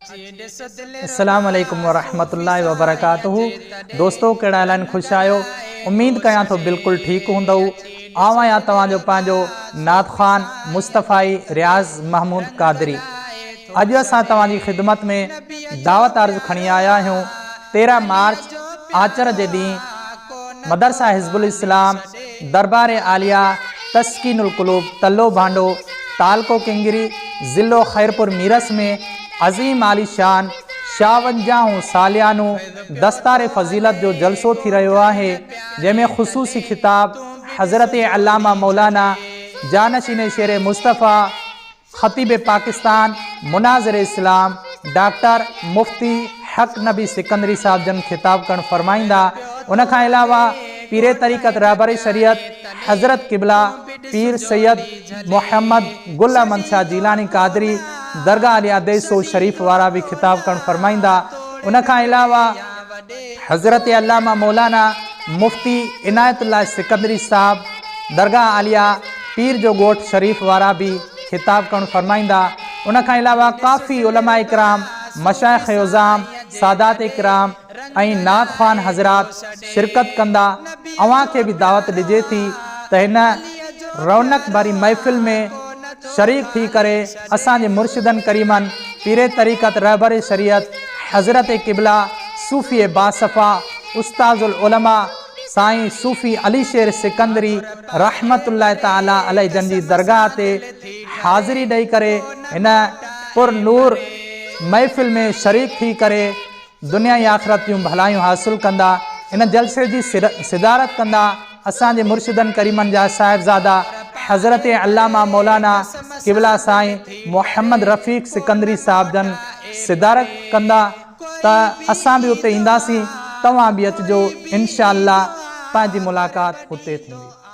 अस्सलाम वालेकुम वरहमतुल्लाहि वबरकातुहू। दोस्तों कहिड़ा हाल खुश आयो। उम्मीद कयां तो बिल्कुल ठीक हूंदो। आऊं आहियां तव्हांजो पंहिंजो नात ख़ान मुस्तफ़ाई रियाज़ महमूद कादरी। अॼु असां तव्हांजी ख़िदमत में दावत अर्ज़ खणी आया आहियूं। 13 मार्च आचर जे ॾींहुं मदरसा हिज़्बुल इस्लाम दरबार आलिया तस्कीनुल क़ुलूब तल्लो भांडो तालको किंगरी ज़िलो खैरपुर मीरस में अज़ीम आली शान 56 सालियानो दस्तार फ़ज़ीलत जो जलसो थी रहियो आहे, जंहिंमें ख़ुसूसी खिताब हज़रत अल्लामा मौलाना जानशीन शेर मुस्तफ़ा ख़तीब पाकिस्तान मुनाज़िर इस्लाम डॉक्टर मुफ्ती हक नबी सिकंदरी साहब जन खिताब करण फरमाइंदा। उन खां अलावा पीर तरीक़त रहबर शरीयत हज़रत क़िबला पीर सैयद मोहम्मद गुल अहमद शाह जीलानी कादरी दरगाह अलिया देसो शरीफ वारा भी खिताब करण फरमाइंदा। उन खां अलावा हज़रत अल्लामा मौलाना मुफ्ती इनायतुल्लाह सिकंदरी साहब दरगाह आलिया पीर जो गोठ शरीफ वारा भी खिताब करण फरमाइंदा। उन खां अलावा काफ़ी उलमा इकराम मशाइख़ उज़ाम सादात इकराम ऐं नात ख़ान हज़रात शिरकत कंदा। अवां खे भी दावत ॾिजे थी त हिन रौनक भरी महफ़िल में शरीक थी करे असांजे मुर्शिदन करीमन पीर तरीक़त रहबर शरीयत हज़रत क़िबला सूफ़ी बासफ़ा उस्ताज़ुल उलमा साईं सूफ़ी अली शेर सिकंदरी रहमतुल्लाह ताला अलैह जन जी दरगाह ते हाज़िरी ॾेई करे हिन पुर नूर महफ़िल में शरीक थी करे दुनिया आख़िरत जूं भलायूं हासिल कंदा। इन जलसे जी सिदारत कंदा असांजे मुर्शिदन करीमन जा साहिबज़ादा हज़रत अल्लामा मौलाना क़िबला साईं मोहम्मद रफ़ीक सिकंदरी साहब जन सिदारत कंदा। त असां भी उते ईंदासीं, तव्हां भी अचिजो, इंशाअल्लाह पंहिंजी मुलाक़ात उते थींदी।